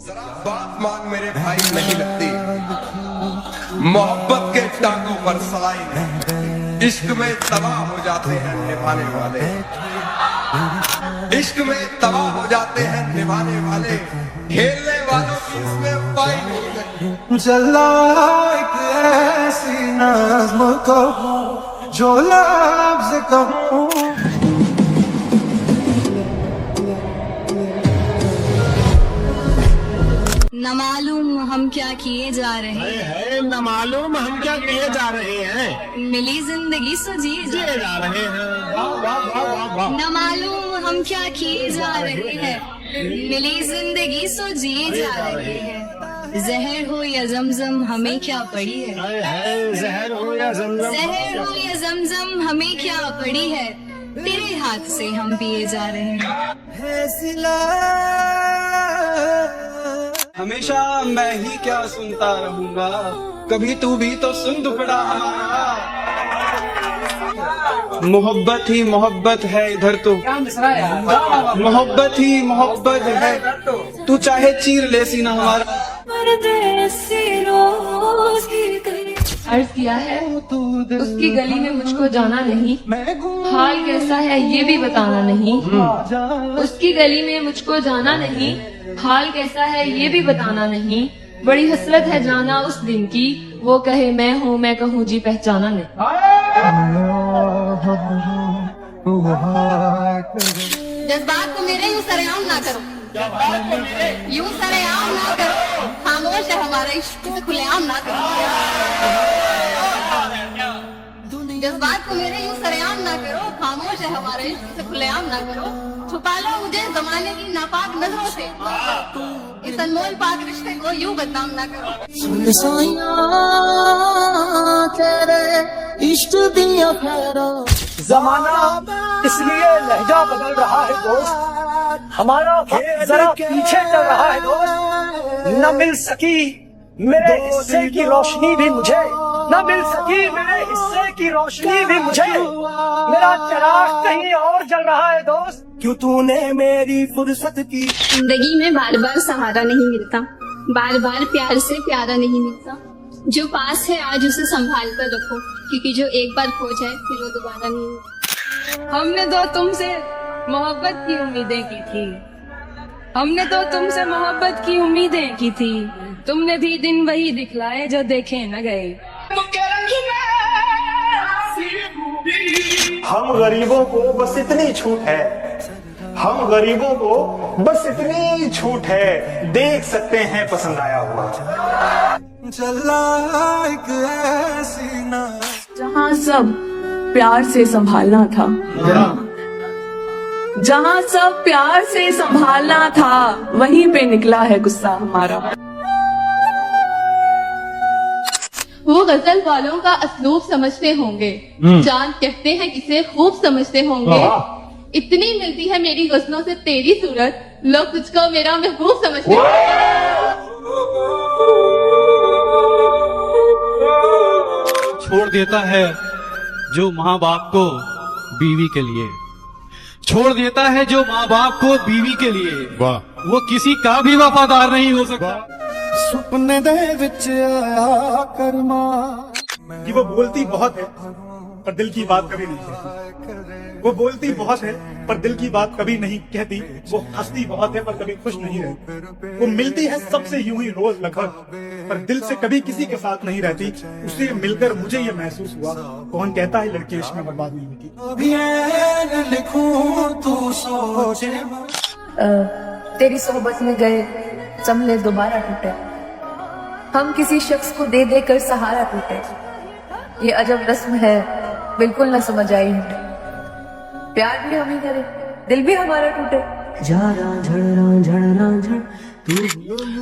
जरा बात मान मेरे भाई, नहीं लगती मोहब्बत के टांगों पर सलाई नहीं। इश्क में तबाह हो जाते हैं निभाने वाले, इश्क में तबाह हो जाते हैं निभाने वाले, खेलने वालों की इसमें पाई नहीं लगती। चला एक ऐसी नज़्म कहूं जो लफ्ज़ कहूं। न मालूम हम क्या किए जा रहे है न मालूम हम क्या किए जा रहे हैं, मिली जिंदगी सो जिए जा किए जा रहे हैं। वाह वाह वाह वाह वाह। न मालूम हम क्या किए जा रहे हैं, मिली जिंदगी सो जिए जा रहे हैं। जहर हो या जमजम हमें क्या पड़ी है, जहर हो या जमजम, जहर हो या जमजम हमें क्या पड़ी है, तेरे हाथ से हम पिए जा रहे हैं। हमेशा मैं ही क्या सुनता रहूंगा, कभी तू भी तो सुन दुखड़ा हमारा। मोहब्बत ही मोहब्बत है इधर तो, मोहब्बत ही मोहब्बत है, तू चाहे चीर ले सीना हमारा। अर्ज किया है उसकी गली में मुझको जाना नहीं, हाल कैसा है ये भी बताना नहीं। उसकी गली में मुझको जाना नहीं, हाल कैसा है ये भी बताना नहीं। बड़ी हसरत है जाना उस दिन की, वो कहे मैं हूँ मैं कहूँ जी पहचाना नहीं। जज्बात को मेरे यूं सरेआम ना करो, यूं सरेआम ना करो, खामोश है हमारा इश्क खुलेआम ना करो। जज्बात को मेरे यूं सरेआम ना करो, खामोश है हमारा इश्क से खुलेआम ना करो। छुपा लो मुझे जमाने की नापाक नजरों से, इस अनमोल पाक रिश्ते को यूं बदनाम ना करो। इश्क दिया जमाना इसलिए लहजा बदल रहा है दोस्त, हमारा वक्त जरा पीछे चल रहा है दोस्त। न मिल सकी मेरे हिस्से की रोशनी भी मुझे, न मिल सकी मेरे हिस्से की रोशनी भी मुझे। मेरा चिराग कहीं और जल रहा है दोस्त, क्यों तूने मेरी फुर्सत की। जिंदगी में बार बार सहारा नहीं मिलता, बार बार प्यार से प्यारा नहीं मिलता। जो पास है आज उसे संभाल कर रखो, क्योंकि जो एक बार खो जाए फिर वो दोबारा नहीं मिलता। हमने तो तुमसे मोहब्बत की उम्मीदें की थी, हमने तो तुमसे मोहब्बत की उम्मीदें की थी, तुमने भी दिन वही दिखलाए जो देखे न गए। हम गरीबों को बस इतनी छूट है, हम गरीबों को बस इतनी छूट है, देख सकते हैं पसंद आया हुआ। जहाँ सब प्यार से संभालना था, जहाँ सब प्यार से संभालना था, वहीं पे निकला है गुस्सा हमारा। वो गजल वालों का असलूब समझते होंगे, चांद कहते हैं किसे खूब समझते होंगे। इतनी मिलती है मेरी गजलों से तेरी सूरत, लोग तुझको मेरा महबूब समझते हैं। छोड़ देता है जो माँ बाप को बीवी के लिए, छोड़ देता है जो माँ बाप को बीवी के लिए, वो किसी का भी वफादार नहीं हो सकता। सुपने दे विच आया करमा। कि वो बोलती बहुत है पर दिल की बात कभी नहीं कहती, वो बोलती बहुत है पर दिल की बात कभी नहीं कहती, वो हंसती बहुत है पर कभी खुश नहीं रहती, वो मिलती है सबसे यूं ही रोज लगभग पर दिल से कभी किसी के साथ नहीं रहती। उससे मिलकर मुझे ये महसूस हुआ, कौन कहता है लड़की इश्क में बर्बाद नहीं होती। तेरी सोहबत में गए चमले दोबारा टूटे, हम किसी शख्स को दे दे कर सहारा टूटे। ये अजब रस्म है बिल्कुल न समझ आई हमें, प्यार भी हम ही करे दिल भी हमारा टूटे।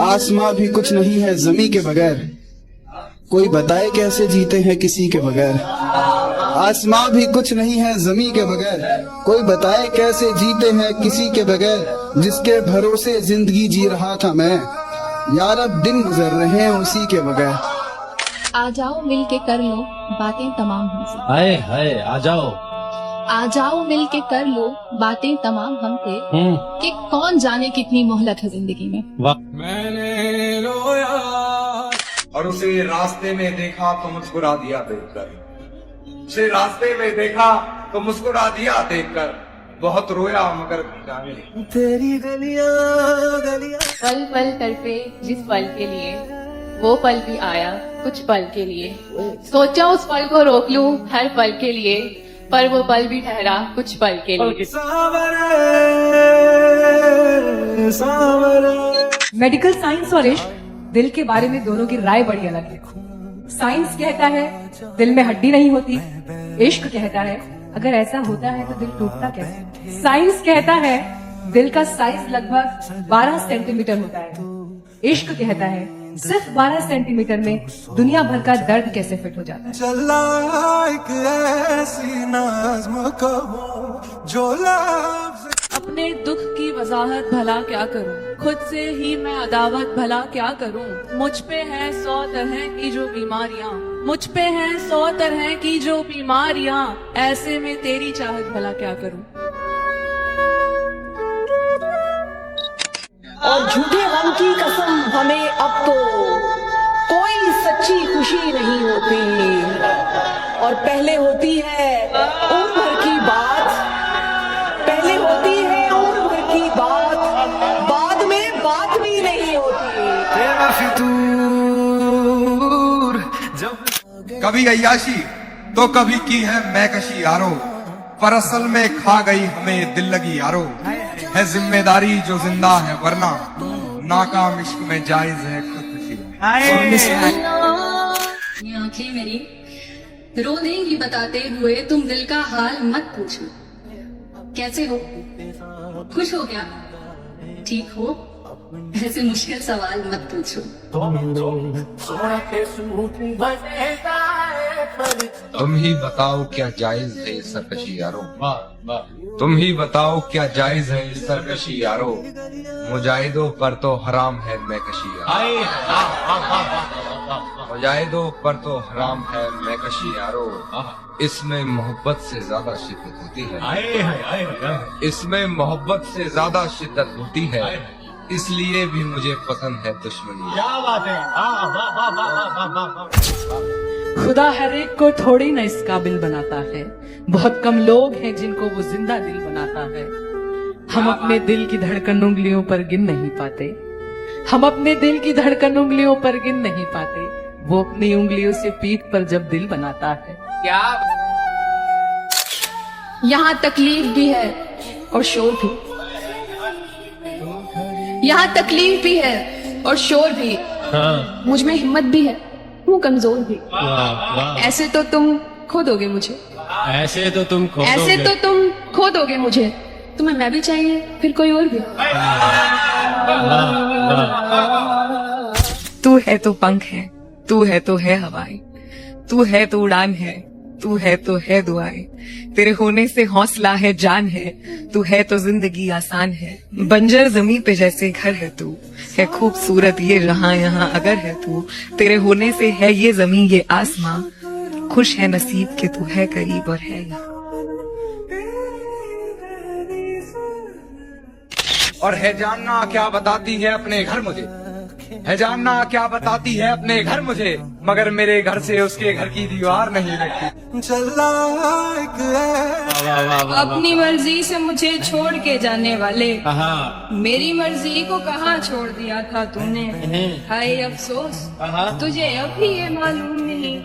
आसमां भी कुछ नहीं है जमी के बगैर, कोई बताए कैसे जीते हैं किसी के बगैर। आसमां भी कुछ नहीं है जमी के बगैर, कोई बताए कैसे जीते हैं किसी के बगैर। जिसके भरोसे जिंदगी जी रहा था मैं, यार अब दिन गुजर रहे हैं उसी के बगैर। आ जाओ मिल के कर लो बातें तमाम हमसे, हाय हाय आ जाओ आ जाओ मिल के कर लो बातें तमाम हम पे कि कौन जाने कितनी मोहलत है जिंदगी में। मैंने रोया और उसे रास्ते में देखा तो मुस्कुरा दिया देखकर, उसे रास्ते में देखा तो मुस्कुरा दिया देखकर, बहुत रोया मगर जाने तेरी गलियां गलियां। पल पल तड़पे जिस पल के लिए, वो पल भी आया कुछ पल के लिए। सोचा उस पल को रोक लूं हर पल के लिए, पर वो पल भी ठहरा कुछ पल के लिए। मेडिकल साइंस और इश्क दिल के बारे में दोनों की राय बड़ी अलग है। साइंस कहता है दिल में हड्डी नहीं होती, इश्क कहता है अगर ऐसा होता है तो दिल टूटता कैसे। साइंस कहता है दिल का साइज लगभग 12 सेंटीमीटर होता है, इश्क कहता है सिर्फ 12 सेंटीमीटर में दुनिया भर का दर्द कैसे फिट हो जाता है। चला एक ऐसी नाज़्म कहो जो लफ्ज़। अपने दुख की वजाहत भला क्या करूं, खुद से ही मैं अदावत भला क्या करूं। मुझ पे है 100 तरह की जो बीमारियां, मुझ पे है 100 तरह की जो बीमारियां, ऐसे में तेरी चाहत भला क्या करूं। और झूठे गम की कसम हमें अब तो कोई सच्ची खुशी नहीं होती, और पहले होती है उम्र भर की बात, पहले होती है उम्र भर की बात, बाद में बात भी नहीं होती। कभी अय्याशी तो कभी की है मैकशी यारो, पर असल में खा गई हमें दिल लगी यारो। है जिम्मेदारी जो जिंदा है वरना नाकाम इश्क में जायज है खुदकुशी। ये आंखें मेरी रो देंगी बताते हुए, तुम दिल का हाल मत पूछो। कैसे हो, खुश हो क्या, ठीक हो, ऐसे मुश्किल सवाल मत पूछो। तुम ही बताओ क्या जायज है इस सरकशी यारो, तुम ही बताओ क्या जायज है इस सरकशी यारो। मुजाहिदों पर तो हराम है मैकशी यारो, मुजाहिदों पर तो हराम है मैकशी यारो। इसमें मोहब्बत से ज्यादा शिद्दत होती है, इसमें मोहब्बत से ज्यादा शिद्दत होती है, इसलिए भी मुझे पसंद है दुश्मनी। क्या बात है। खुदा हर एक को थोड़ी न इस काबिल बनाता है, बहुत कम लोग हैं जिनको वो जिंदा दिल बनाता है। हम अपने दिल की धड़कन उंगलियों पर गिन नहीं पाते, हम अपने दिल की धड़कन उंगलियों पर गिन नहीं पाते, वो अपनी उंगलियों से पीठ पर जब दिल बनाता है। क्या यहाँ तकलीफ भी है और शोर भी, यहाँ तकलीफ भी है और शोर भी, मुझ में हिम्मत भी है, हूँ कमजोर भी। ऐसे तो तुम खो दोगे मुझे, ऐसे तो तुम ऐसे तो तुम खो दोगे मुझे, तुम्हें मैं भी चाहिए फिर कोई और भी। तू है तो पंख है, तू है तो है हवाएं, तू है तो उड़ान है, तू है तो है दुआएं, तेरे होने से हौसला है जान है, तू है तो जिंदगी आसान है। बंजर जमी पे जैसे घर है तू, है खूबसूरत ये जहां यहाँ अगर है तू, तेरे होने से है ये जमी ये आसमां, खुश है नसीब के तू है करीब और है यहाँ। और है जानना क्या बताती है अपने घर मुझे, है जानना क्या बताती है अपने घर मुझे, मगर मेरे घर से उसके घर की दीवार नहीं लगती। अपनी मर्जी से मुझे छोड़ के जाने वाले, मेरी मर्जी को कहाँ छोड़ दिया था तूने। हाय अफसोस तुझे अभी ये मालूम नहीं,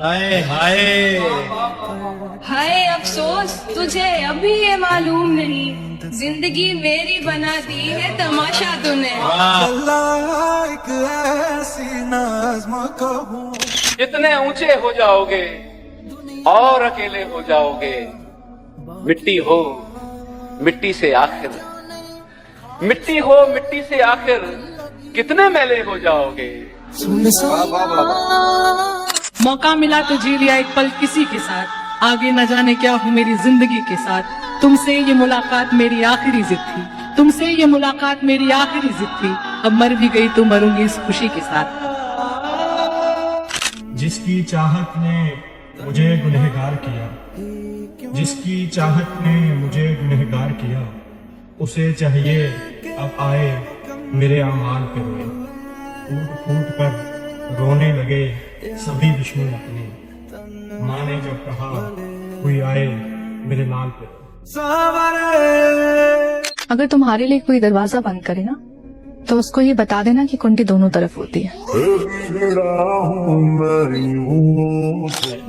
हाय अफसोस तुझे अभी ये मालूम नहीं, जिंदगी मेरी बना दी है तमाशा तूने। जितने ऊंचे हो जाओगे और अकेले हो जाओगे, मिट्टी हो मिट्टी से आखिर, मिट्टी हो मिट्टी से आखिर, कितने मैले हो जाओगे। मौका मिला तो जी लिया एक पल किसी के साथ, आगे न जाने क्या हूँ मेरी जिंदगी के साथ। तुमसे ये मुलाकात मेरी आखिरी जिद थी, तुमसे ये मुलाकात मेरी आखिरी जिद थी, अब मर भी गई तो मरूंगी इस खुशी के साथ। जिसकी चाहत ने मुझे गुनहगार किया, जिसकी चाहत ने मुझे गुनहगार किया, उसे चाहिए अब आए मेरे अमाल पे रोए। फूट फूट कर रोने लगे सभी दुश्मन अपने, माँ ने जब कहा कोई आए मेरे लाल पे रोए। अगर तुम्हारे लिए कोई दरवाजा बंद करे ना, तो उसको ये बता देना कि कुंडी दोनों तरफ होती है।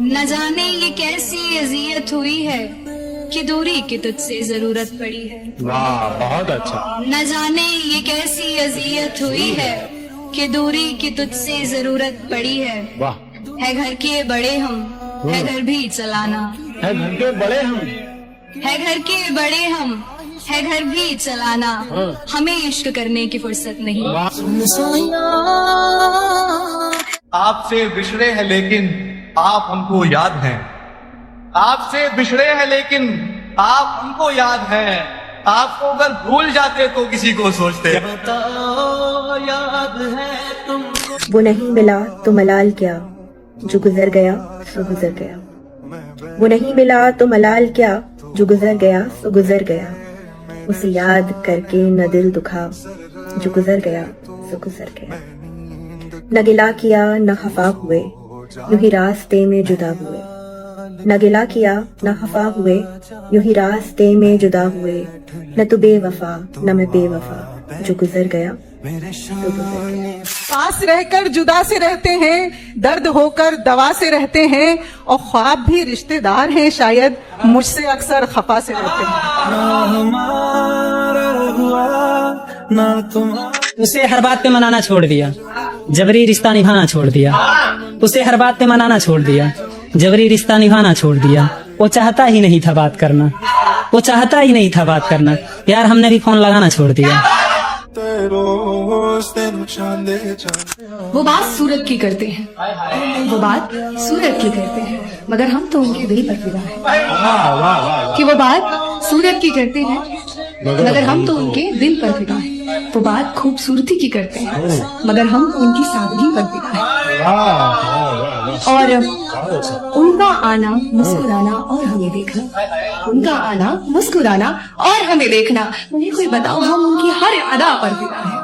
न जाने ये कैसी अजियत हुई है कि दूरी की तुझसे जरूरत पड़ी है। वाह, बहुत अच्छा। न जाने ये कैसी अजियत हुई है कि दूरी की तुझसे जरूरत पड़ी है। वाह, है घर के बड़े हम, है घर भी चलाना। है घर के बड़े हम, है घर के बड़े हम, है घर भी चलाना। हमें इश्क करने की फुर्सत नहीं। आपसे बिछड़े हैं लेकिन आप हमको याद हैं। आपसे बिछड़े हैं लेकिन आप हमको याद हैं। आपको अगर भूल जाते तो किसी को सोचते। याद है तुमको। वो नहीं मिला तो मलाल क्या, जो गुजर गया सो गुजर गया। वो नहीं मिला तो मलाल क्या, जो गुजर गया सो गुजर गया। उसे याद करके न दिल दुखा, जो गुजर गया सो गुजर गया। न गिला किया न खफा हुए, यूं ही रास्ते में जुदा हुए। न गिला किया न खफा हुए, यूं ही रास्ते में जुदा हुए। न तू बेवफा न मैं बेवफा, जो गुजर गया सो गुजर गया। पास रहकर जुदा से रहते हैं, दर्द होकर दवा से रहते हैं, और ख्वाब भी रिश्तेदार हैं शायद, मुझसे अक्सर खफा से रहते हैं। उसे हर बात पे मनाना छोड़ दिया, जबरी रिश्ता निभाना छोड़ दिया। उसे हर बात पे मनाना छोड़ दिया, जबरी रिश्ता निभाना छोड़ दिया। वो चाहता ही नहीं था बात करना, वो चाहता ही नहीं था बात करना। यार हमने भी फोन लगाना छोड़ दिया। वो बात सूरत की करते हैं, वो बात सूरत की करते हैं, मगर हम तो उनके दिल पर फिदा है। कि वो बात सूरत की करते हैं, मगर हम तो उनके दिल पर फिदा है। वो बात खूबसूरती की करते हैं, मगर हम तो उनकी सादगी पर फिदा है। और उनका आना मुस्कुराना और हमें देखना, उनका आना मुस्कुराना और हमें देखना। मुझे कोई बताओ, हम उनकी हर अदा पर फिदा है।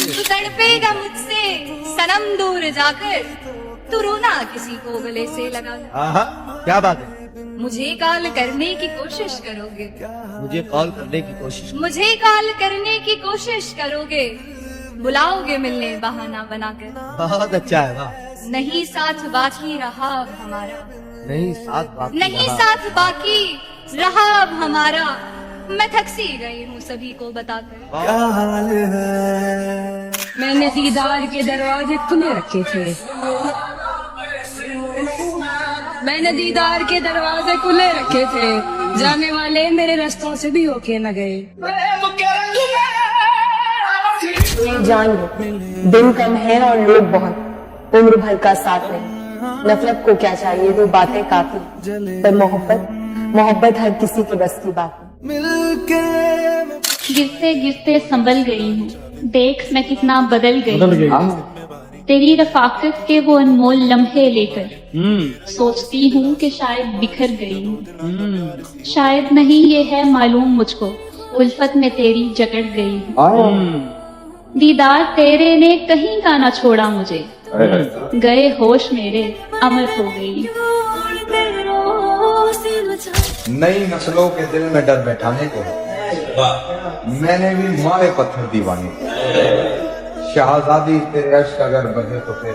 तू तड़पेगा मुझसे सनम दूर जाकर, तू रोना किसी को गले से लगा। क्या बात है? मुझे कॉल करने की कोशिश करोगे, मुझे कॉल करने की कोशिश। मुझे कॉल करने की कोशिश करोगे, बुलाओगे मिलने बहाना बनाकर। बहुत अच्छा है। वाह। नहीं साथ बाकी रहा अब हमारा, नहीं साथ बाकी नहीं साथ बाकी रहा अब हमारा। मैं थक सी गई हूँ सभी को बताकर। क्या हाल है? मैंने दीदार के दरवाजे खुले रखे थे, मैंने दीदार के दरवाजे खुले रखे थे, जाने वाले मेरे रास्तों से भी होके न गए। जान लो दिन कम है और लोग बहुत, उम्र भर का साथ नहीं। नफरत को क्या चाहिए, वो बातें काफी, पर मोहब्बत मोहब्बत हर किसी के बस की बात है। गिरते गिरते संभल गई हूँ, देख मैं कितना बदल गई। तेरी रफाकत के वो अनमोल लम्हे लेकर सोचती हूँ कि शायद बिखर गई हूँ। शायद नहीं ये है मालूम मुझको, उल्फत में तेरी जकड़ गई हूँ। दीदार तेरे ने कहीं का ना छोड़ा मुझे, गए होश मेरे अमर हो गई। नई नस्लों के दिल में डर बैठाने को मैंने भी मारे पत्थर दीवाने। शहजादी तेरे अश्क अगर बहे तो फिर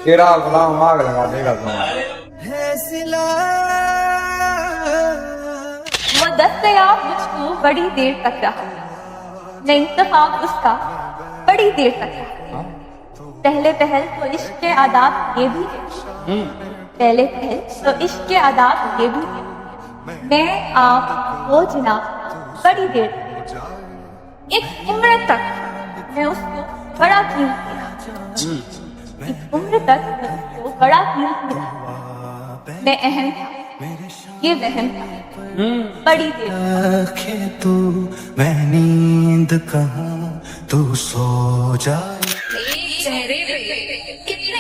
तेरा गुलाम आग लगा देगा तुम्हारे। वो दस्तयाब मुझको बड़ी देर तक रहा, न इंतखाब उसका बड़ी देर तक रहा। पहले पहल तो इश्क के आदाब ये भी है, पहले पहल तो इश्क के आदाब ये भी है। मैं आप वो जनाब बड़ी देर तक, एक उम्र तक मैं उसको बड़ा कीमती रहा, एक उम्र तक मैं उसको बड़ा कीमती रहा। मैं अहम था, ये वहम था, बड़ी देर तू मैं नींद कहूँ तू सो जा। चेहरे पे कितने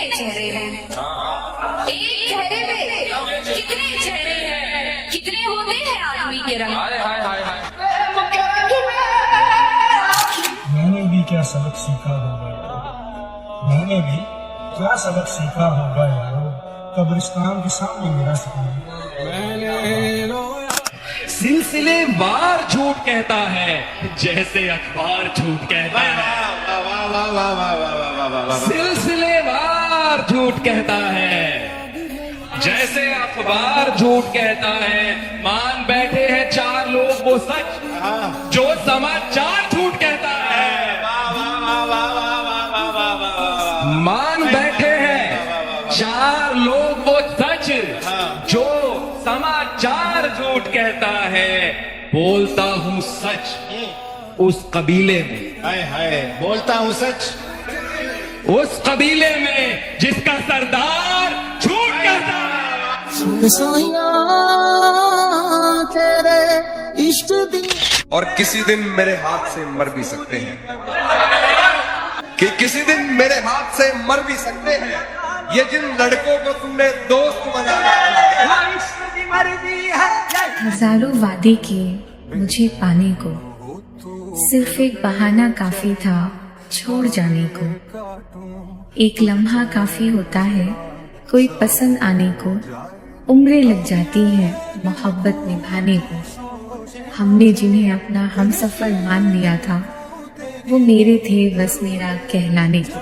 ये होते हैं आदमी के रंग। हाय हाय हाय हाय। मैंने भी क्या सबक सीखा होगा यारो, मैंने भी क्या सबक सीखा होगा यारो, कब्रिस्तान के सामने मेरा सपना। सिलसिलेवार झूठ कहता है जैसे अखबार झूठ कहता है। सिलसिलेवार झूठ कहता है जैसे अखबार झूठ कहता है। मान बैठे हैं 4 लोग वो सच जो समाचार झूठ कहता है। मान बैठे हैं 4 लोग वो सच जो समाचार झूठ कहता है। बोलता हूँ सच उस कबीले में, हाय हाय, बोलता हूँ सच उस कबीले में जिसका सरदार झूठ कहता है। और किसी दिन मेरे हाथ से मर भी सकते हैं, कि किसी दिन मेरे हाथ से मर भी सकते हैं ये जिन लड़कों को तुमने दोस्त बनाया। हजारों वादे किए मुझे पाने को, सिर्फ एक बहाना काफी था छोड़ जाने को। एक लम्हा काफी होता है कोई पसंद आने को, उम्रें लग जाती है मोहब्बत निभाने को। हमने जिन्हें अपना हमसफर मान लिया था वो मेरे थे बस मेरा कहलाने को।